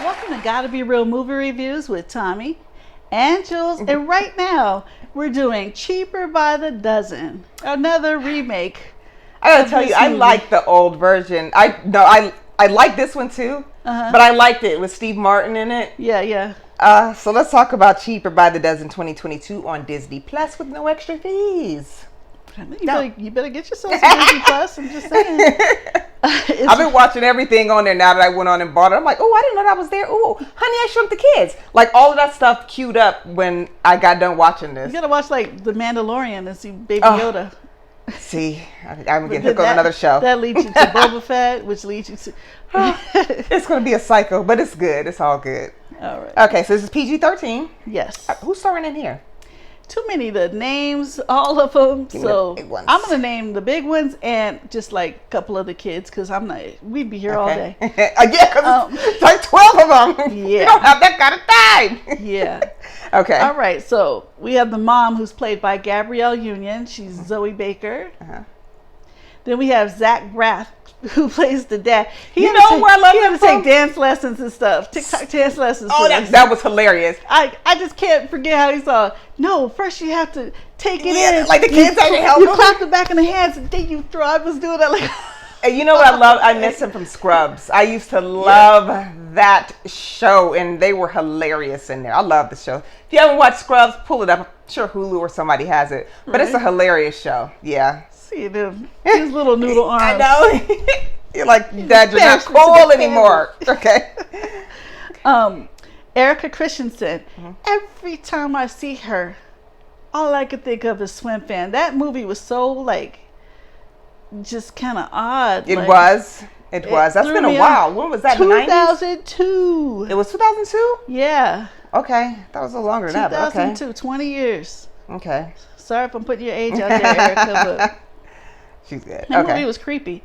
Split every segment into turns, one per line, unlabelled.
Welcome to Gotta Be Real Movie Reviews with Thommi and Jules. And right now, we're doing Cheaper by the Dozen, another remake.
I gotta tell you, I like the old version. I like this one too, but I liked it with Steve Martin in it.
Yeah.
So let's talk about Cheaper by the Dozen 2022 on Disney Plus with no extra fees.
You better get yourself some Disney Plus. I'm just saying.
I've been watching everything on there now that I went on and bought it. I'm like, oh, I didn't know that was there. Oh, Honey, I Shrunk the Kids. Like all of that stuff queued up when I got done watching this.
You gotta watch like The Mandalorian and see Baby Yoda.
See, I'm getting hooked on another show.
That leads you to Boba Fett, which leads you to...
It's going to be a cycle, but it's good. It's all good.
All right.
Okay, so this is PG-13.
Yes.
Who's starring in here?
Too many to names, all of them. So I'm going to name the big ones and just like a couple of the kids because we'd be here all day.
Yeah, because it's like 12 of them. Yeah. You don't have that kind of time.
Yeah.
Okay.
All right. So we have the mom who's played by Gabrielle Union. She's Zoe Baker. Then we have Zach Braff, who plays the dad. He had to take dance lessons and stuff. TikTok dance lessons.
Oh, that was hilarious.
I just can't forget how he saw. No, first you have to take it in.
Like the kids had to help him.
You clap the back of the hands and then you throw. I was doing that like.
And you know what I love? I miss him from Scrubs. I used to love that show, and they were hilarious in there. I love the show. If you haven't watched Scrubs, pull it up. I'm sure Hulu or somebody has it. But It's a hilarious show. Yeah.
See them. His little noodle arms.
I know. You're like, Dad, you're not cool anymore. Okay.
Erica Christensen. Every time I see her, all I could think of is Swim Fan. That movie was so just kind of odd.
It was. That's been a while. When was that?
2002.
It was 2002?
Yeah.
Okay. That was a little longer than that.
2002. 20 years.
Okay.
Sorry if I'm putting your age out there, Erica, but
she's good.
That movie was creepy.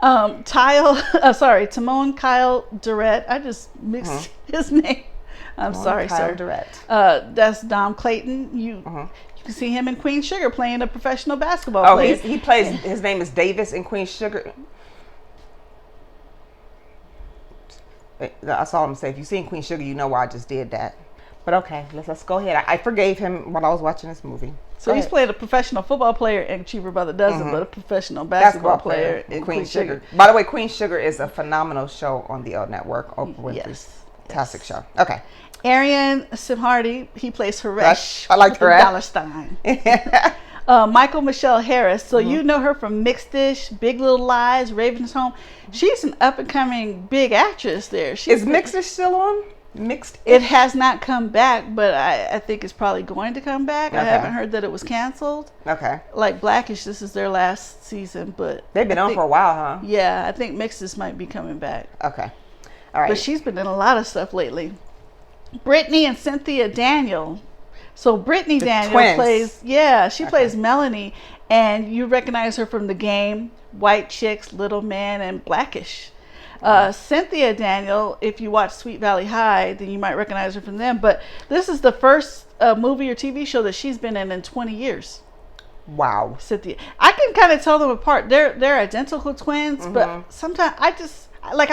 Timon Kyle Durrett. I just mixed his name. I'm sorry, sir.
Durrett.
That's Dom Clayton. You can see him in Queen Sugar playing a professional basketball player.
He plays. His name is Davis in Queen Sugar. That's all I'm saying. If you seen Queen Sugar, you know why I just did that. But okay, let's go ahead. I forgave him while I was watching this movie.
So he's played a professional football player in Cheaper by the Dozen, but a professional basketball player in Queen Sugar.
By the way, Queen Sugar is a phenomenal show on the L Network. Oprah Winfrey's fantastic show. Okay.
Arian Simhardi, he plays Haresh.
I like Haresh.
Dollar Stein. Michael Michelle Harris. So you know her from Mixed-ish, Big Little Lies, Raven's Home. She's an up-and-coming big actress there.
Is Mixed-ish still on?
It has not come back, but I think it's probably going to come back. I haven't heard that it was canceled.
Okay.
Like Blackish, this is their last season, but
they've been on for a while, huh?
Yeah, I think Mixed might be coming back.
Okay. All right.
But she's been in a lot of stuff lately. Brittany and Cynthia Daniel. So Brittany Daniel plays Melanie, and you recognize her from The Game, White Chicks, Little Man, and Blackish. Cynthia Daniel, if you watch Sweet Valley High, then you might recognize her from them. But this is the first movie or TV show that she's been in 20 years.
Wow.
Cynthia. I can kind of tell them apart. They're identical twins, but sometimes I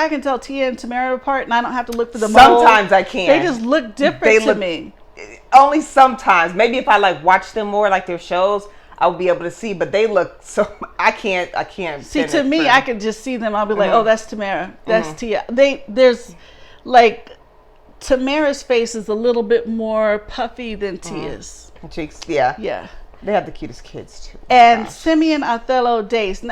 can tell Tia and Tamara apart, and I don't have to look for the mold.
Sometimes I can.
They just look different to me.
Only sometimes. Maybe if I watch them more, like their shows, I'll be able to see. But they look so. I can't.
See, to me, I can just see them. I'll be like, oh, that's Tamara. That's Tia. There's Tamara's face is a little bit more puffy than Tia's.
Cheeks, yeah.
Yeah.
They have the cutest kids too.
And Simeon Othello Dace.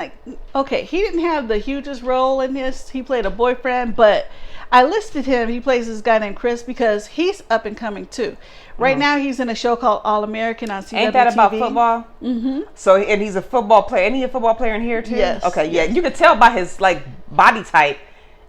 Okay, he didn't have the hugest role in this. He played a boyfriend, but I listed him. He plays this guy named Chris because he's up and coming too. Right now, he's in a show called All American on CWTV.
Ain't that about football? So, and he's a football player. Ain't he a football player in here too?
Yes.
Okay, yeah. You could tell by his body type.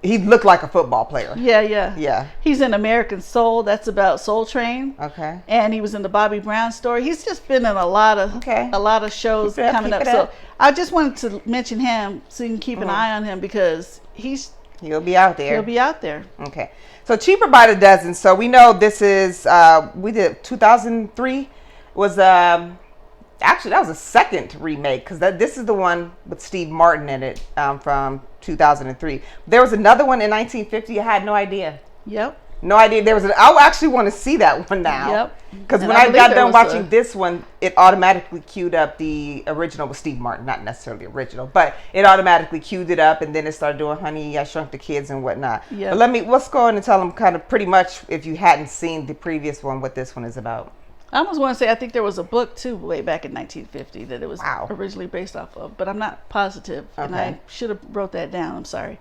He looked like a football player.
Yeah. He's in American Soul. That's about Soul Train.
Okay.
And he was in the Bobby Brown story. He's just been in a lot of shows coming up. So I just wanted to mention him so you can keep an eye on him because
he'll be out there.
He'll be out there.
Okay. So Cheaper by the Dozen. So we know this is we did 2003 was actually that was a second remake because this is the one with Steve Martin in it from 2003. There was another one in 1950. I had no idea.
Yep.
No idea there was I actually want to see that one now.
Yep.
Because when I got done watching this one, it automatically queued up the original with Steve Martin. Not necessarily original, but it automatically queued it up, and then it started doing Honey, I Shrunk the Kids and whatnot.
Yep.
But let's go on and tell them kind of pretty much, if you hadn't seen the previous one, what this one is about.
I almost want to say I think there was a book too way back in 1950 that it was originally based off of, but I'm not positive, and I should have wrote that down. I'm sorry.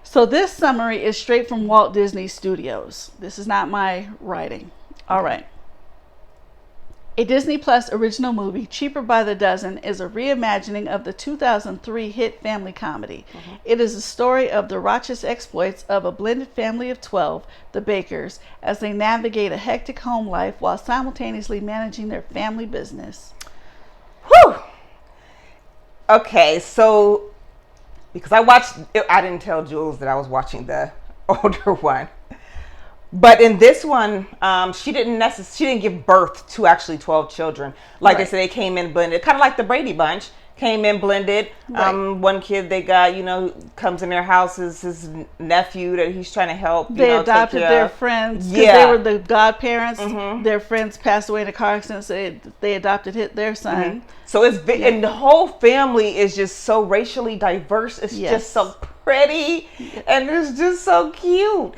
So this summary is straight from Walt Disney Studios. This is not my writing. All right. A Disney Plus original movie, Cheaper by the Dozen, is a reimagining of the 2003 hit family comedy. It is a story of the raucous exploits of a blended family of 12, the Bakers, as they navigate a hectic home life while simultaneously managing their family business.
Whew! Okay, so because I didn't tell Jules that I was watching the older one. But in this one, she didn't give birth to actually 12 children. Like I said, they came in blended, kind of like the Brady Bunch, came in blended. One kid they got, comes in their house is his nephew that he's trying to help.
They adopted their friends because they were the godparents. Their friends passed away in a car accident, so they adopted their son.
So it's big, and the whole family is just so racially diverse. It's just so pretty, and it's just so cute.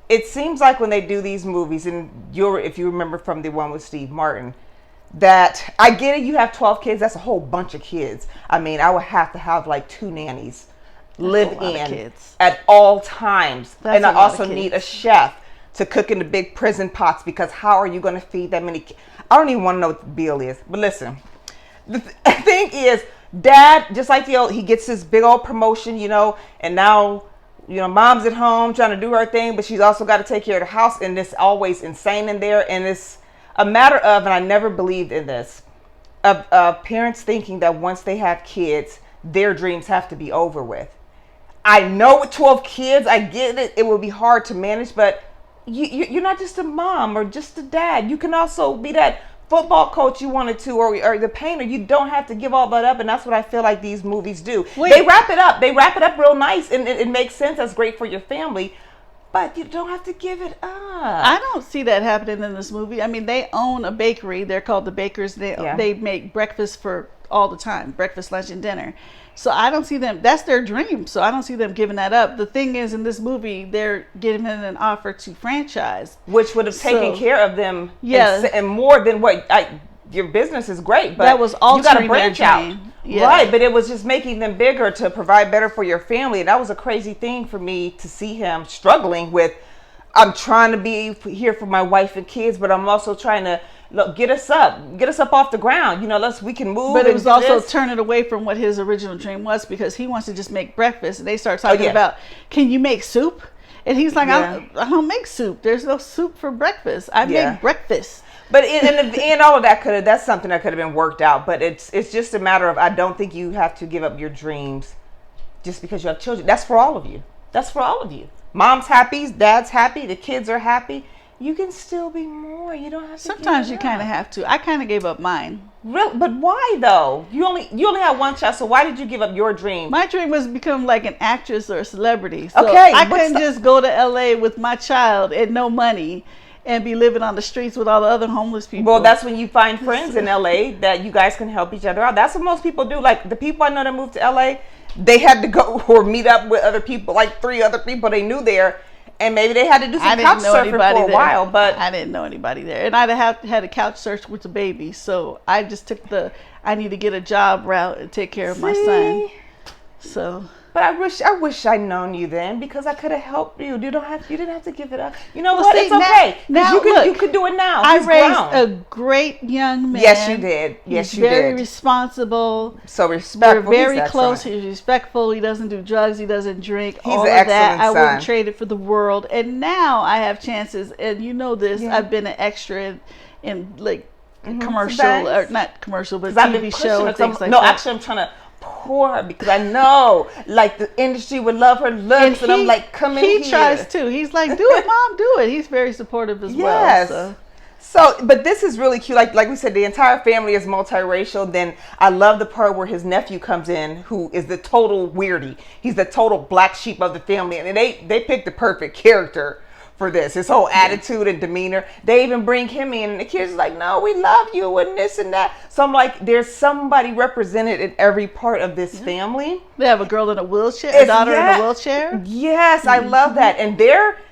It seems like when they do these movies, and if you remember from the one with Steve Martin, that I get it, you have 12 kids, that's a whole bunch of kids. I mean, I would have to have like 2 nannies live in at all times. And I also need a chef to cook in the big prison pots, because how are you going to feed that many kids? I don't even want to know what the bill is. But listen, the thing is, Dad, just like he gets this big old promotion, and now, Mom's at home trying to do her thing, but she's also got to take care of the house, and it's always insane in there. And it's a matter of, and I never believed in this, of parents thinking that once they have kids, their dreams have to be over with. I know with 12 kids, I get it. It will be hard to manage, but you're not just a mom or just a dad. You can also be that football coach you wanted to, or the painter. You don't have to give all that up, and that's what I feel like these movies do. They wrap it up. They wrap it up real nice, and it makes sense. That's great for your family, but you don't have to give it up.
I don't see that happening in this movie. I mean, they own a bakery. They're called the Bakers. They make breakfast for all the time, breakfast, lunch, and dinner. So I don't see them, that's their dream. So I don't see them giving that up. The thing is, in this movie, they're giving an offer to franchise.
Which would have taken care of them and more than your business is great, but
that was altering,
you got to branch out.
Yeah.
Right, but it was just making them bigger to provide better for your family. And that was a crazy thing for me to see him struggling with. I'm trying to be here for my wife and kids, but I'm also trying to get us up off the ground. We can move.
But it was also turning away from what his original dream was, because he wants to just make breakfast. And they start talking about, can you make soup? And he's like, I don't make soup. There's no soup for breakfast. I make breakfast.
But in the end, all of that's something that could have been worked out. But it's just a matter of, I don't think you have to give up your dreams just because you have children. That's for all of you. That's for all of you. Mom's happy, dad's happy, the kids are happy. You can still be more. You don't have to.
Sometimes you kind of have to. I kind of gave up mine.
Really? But why though? You only had one child, so why did you give up your dream?
My dream was to become like an actress or a celebrity. So I couldn't just go to LA with my child and no money and be living on the streets with all the other homeless people.
Well, that's when you find friends in LA that you guys can help each other out. That's what most people do. Like the people I know that moved to LA, they had to go or meet up with other people, like 3 other people they knew there. And maybe they had to do some couch surfing for a while, but
I didn't know anybody there. And I'd have had a couch search with the baby. So I just took I need to get a job route and take care of my son. So,
but I wish I'd known you then, because I could have helped you. You didn't have to give it up. You know what? It's okay.
Now
you could do it now.
I raised a great young man.
Yes, you did. Yes, you did.
He's very responsible.
So respectful.
We're very close. He's respectful. He doesn't do drugs. He doesn't drink.
He's an excellent son.
I wouldn't trade it for the world. And now I have chances. And you know this.
Yeah.
I've been an extra in like commercial, or not commercial, but TV show and things like that.
No, actually, I'm trying to pour her, because I know like the industry would love her looks, and I'm like, come in here.
He tries too. He's like, do it, Mom, do it. He's very supportive as well. So.
So, but this is really cute. Like we said, the entire family is multiracial. Then I love the part where his nephew comes in, who is the total weirdie. He's the total black sheep of the family, and they picked the perfect character for this. His whole attitude and demeanor. They even bring him in, and the kids are like, "No, we love you," and this and that. So I'm like, there's somebody represented in every part of this family.
They have a girl in a wheelchair, a daughter in a wheelchair.
Yes, I love that. And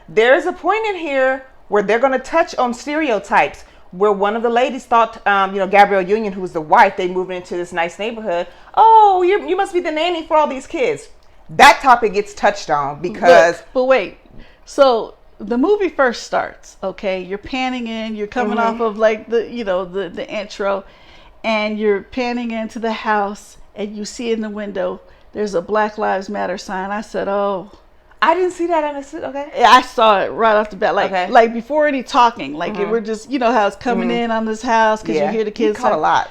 there's a point in here where they're going to touch on stereotypes, where one of the ladies thought, GottaBeReel Union, who was the wife, they moved into this nice neighborhood. Oh, you must be the nanny for all these kids. That topic gets touched on because...
But wait, so the movie first starts, okay? You're panning in, you're coming off of like the intro, and you're panning into the house, and you see in the window, there's a Black Lives Matter sign. I said, oh...
I didn't see that on the okay.
I saw it right off the bat, like before any talking, we're just how it's coming in on this house because you hear the kids.
He caught a lot.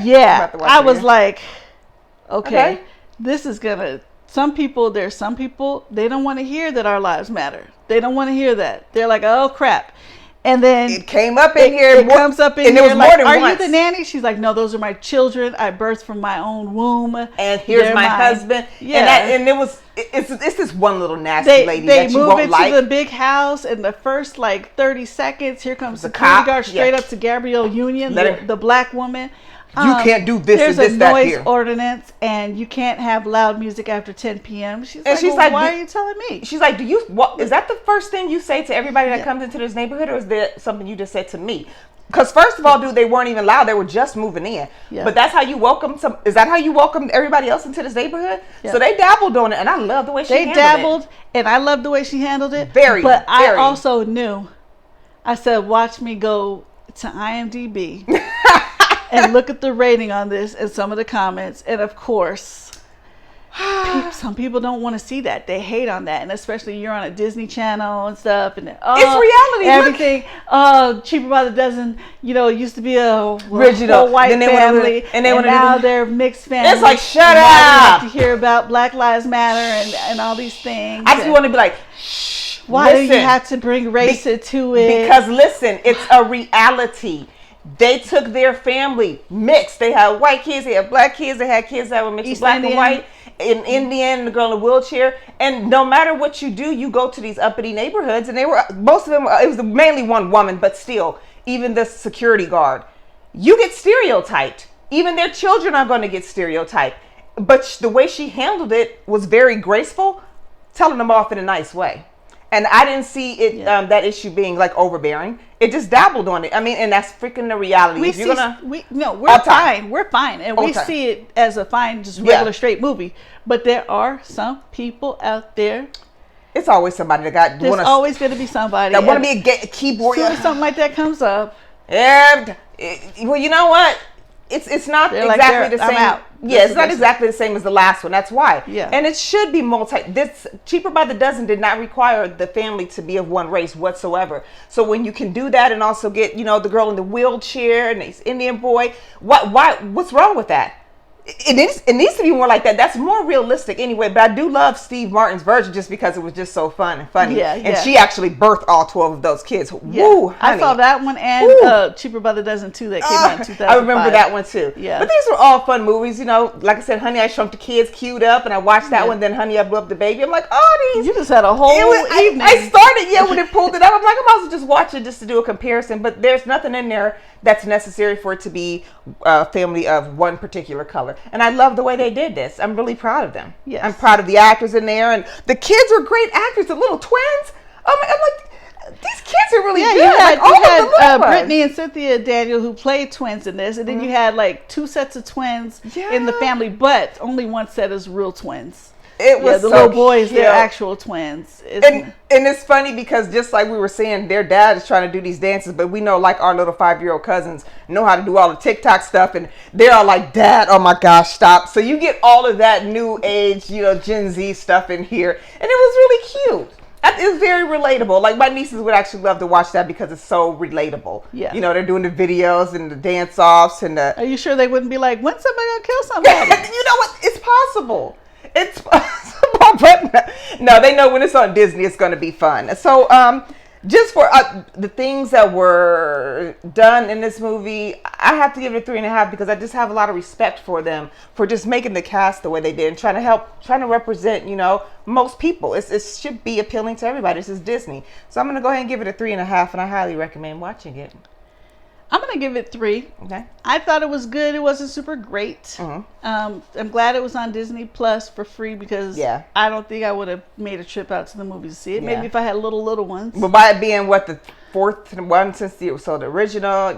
Yeah, I was like, okay, this is gonna. There's some people they don't want to hear that our lives matter. They don't want to hear that. They're like, oh crap. And then
it came up in here.
It comes up in here.
It was more than
Are
once.
you the nanny? She's like, no, those are my children. I birthed from my own womb.
And here's my husband.
Yeah.
And it's this one little nasty lady that you won't like.
They move into the big house, and the first 30 seconds, here comes the security guard straight up to GottaBeReel Union, the black woman.
You can't do this and this, that, here.
There's a noise ordinance, and you can't have loud music after 10 p.m. She's like, why are you telling me?
She's like, is that the first thing you say to everybody that comes into this neighborhood, or is that something you just said to me? Because first of all, they weren't even loud. They were just moving in. Yeah. But that's how you welcome is that how you welcomed everybody else into this neighborhood? Yeah. So they dabbled on it, and I love the way she handled it.
And I love the way she handled it.
But
I also knew, I said, watch me go to IMDb. And look at the rating on this and some of the comments. And of course, some people don't want to see that. They hate on that. And especially you're on a Disney Channel and stuff. And
it's reality.
Everything. Cheaper by the dozen. It used to be a
original
white family. And now they're mixed families.
It's like, shut up.
Have to hear about Black Lives Matter and all these things.
I just want to be like, shh.
Why do you have to bring race into it?
Because listen, it's a reality. They took their family mixed. They had white kids, they had black kids, they had kids that were mixed with black and white. In Indian, the girl in a wheelchair. And no matter what you do, you go to these uppity neighborhoods, and most of them, it was mainly one woman, but still, even the security guard, you get stereotyped. Even their children are going to get stereotyped. But the way she handled it was very graceful, telling them off in a nice way. And I didn't see it that issue being overbearing. It just dabbled on it. I mean, and that's freaking the reality.
We're fine. We're fine, and we see it as a fine, just regular straight movie. But there are some people out there.
It's always somebody that
There's always going to be somebody
that want to be a keyboard.
As soon as something like that comes up,
well, you know what? It's not exactly the same.
I'm out.
Yeah, it's not exactly the same as the last one. That's why.
Yeah.
And it should be This Cheaper by the Dozen did not require the family to be of one race whatsoever. So when you can do that and also get, the girl in the wheelchair and this Indian boy, what's wrong with that? It needs to be more like that. That's more realistic anyway. But I do love Steve Martin's version just because it was just so fun and funny.
Yeah,
and she actually birthed all 12 of those kids.
Yeah.
Woo, honey.
I saw that one and Cheaper by the Dozen too that came out in 2005.
I remember that one too.
Yeah.
But these were all fun movies. Like I said, Honey, I Shrunk the Kids queued up, and I watched that one. Then Honey, I Blew Up the Baby. I'm like, oh, these.
You just had a whole evening.
I started when it pulled it up. I'm like, I might as well just watch it just to do a comparison. But there's nothing in there that's necessary for it to be a family of one particular color. And I love the way they did this. I'm really proud of them.
Yes.
I'm proud of the actors in there, and the kids were great actors. The little twins. I'm like, these kids are really good.
You had Brittany and Cynthia Daniel who played twins in this, and then you had 2 sets of twins in the family, but only one set is real twins.
It was
the little boys, they're actual twins.
And it's funny because just like we were saying, their dad is trying to do these dances, but we know our little 5-year-old cousins know how to do all the TikTok stuff, and they're all like, Dad, oh my gosh, stop. So you get all of that new age, Gen Z stuff in here, and it was really cute. It's very relatable. My nieces would actually love to watch that because it's so relatable.
Yeah.
They're doing the videos and the dance-offs and the...
Are you sure they wouldn't be like, when's somebody gonna kill somebody?
You know what? It's possible. It's possible, but no, they know when it's on Disney, it's going to be fun. So, just for the things that were done in this movie, I have to give it a 3.5 because I just have a lot of respect for them for just making the cast the way they did and trying to represent, most people. It should be appealing to everybody. This is Disney. So I'm going to go ahead and give it a 3.5, and I highly recommend watching it.
I'm going to give it 3.
Okay.
I thought it was good. It wasn't super great.
Mm-hmm.
I'm glad it was on Disney Plus for free because I don't think I would have made a trip out to the movies to see it. Maybe if I had little ones.
But by it being the fourth one since the original,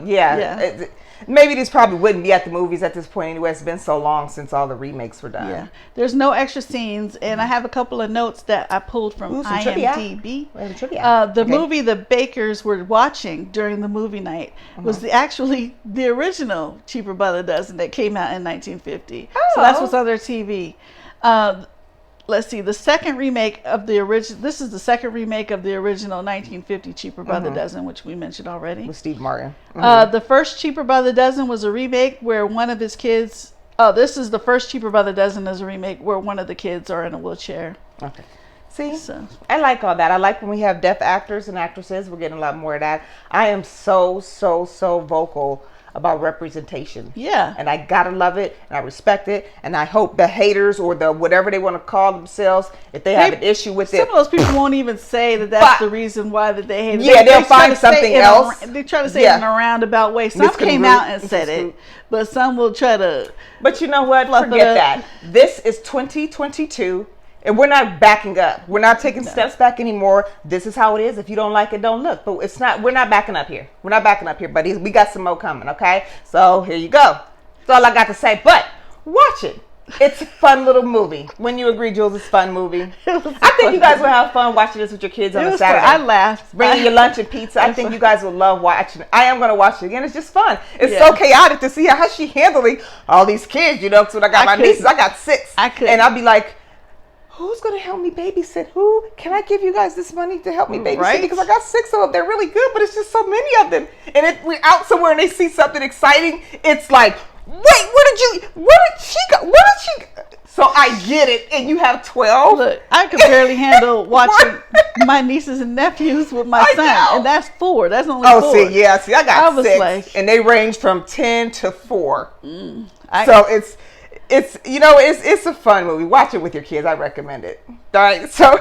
maybe these probably wouldn't be at the movies at this point anyway. It's been so long since all the remakes were done.
Yeah, there's no extra scenes, and I have a couple of notes that I pulled from IMDb. The movie the Bakers were watching during the movie night was actually the original Cheaper by the Dozen that came out in 1950. So that's what's on their TV. Let's see, the second remake of the original. This is the second remake of the original 1950 Cheaper by the Dozen, which we mentioned already.
With Steve Martin.
The first Cheaper by the Dozen was a remake where one of his kids. This is the first Cheaper by the Dozen as a remake where one of the kids are in a wheelchair.
Okay. See, I like all that. I like when we have deaf actors and actresses. We're getting a lot more of that. I am so vocal about representation.
Yeah.
And I gotta love it, and I respect it, and I hope the haters or the whatever they want to call themselves, if they have an issue with it.
Some of those people won't even say that that's the reason why that they hate it.
Yeah, they'll find something else.
They try to say it in a roundabout way. Some came out and said it, but some will try to.
But you know what? Forget that. This is 2022. And we're not backing up. We're not taking steps back anymore. This is how it is. If you don't like it, don't look. But it's not. We're not backing up here. We're not backing up here, buddies. We got some more coming, okay? So here you go. That's all I got to say. But watch it. It's a fun little movie. When you agree, Jules, it's a fun movie. I think you guys will have fun watching this with your kids on a Saturday.
I laughed.
Bringing your lunch and pizza. I think you guys will love watching it. I am going to watch it again. It's just fun. It's so chaotic to see how she's handling all these kids, because when I got my nieces, I got 6. And I'll be like, who's going to help me babysit? Who? Can I give you guys this money to help me babysit?
Right?
Because I got 6 of them. They're really good, but it's just so many of them. And if we're out somewhere and they see something exciting, it's like, wait, where did she go? So I get it. And you have 12.
Look, I could barely handle watching my nieces and nephews with my son. And that's 4. That's only 4.
Oh, see, I got 6. And they range from 10 to 4. So it's a fun movie. Watch it with your kids. I recommend it. All right. So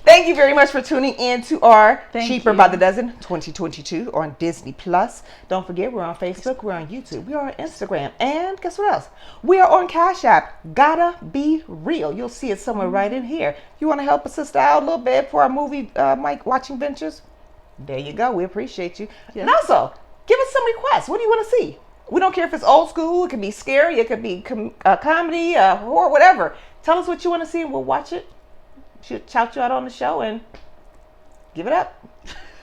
thank you very much for tuning in to our Cheaper by the Dozen 2022 on Disney Plus. Don't forget, we're on Facebook, we're on YouTube, we are on Instagram, and guess what else? We are on Cash App. GottaBeReel. You'll see it somewhere right in here. You want to help a sister out a little bit for our movie watching ventures? There you go. We appreciate you. Yeah. And also, give us some requests. What do you want to see? We don't care if it's old school, it could be scary, it could be comedy, horror, whatever. Tell us what you want to see and we'll watch it. Shout you out on the show and give it up.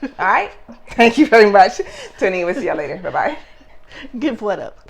All right? Thank you very much. Tuning in. We'll see y'all later. Bye-bye.
Give what up?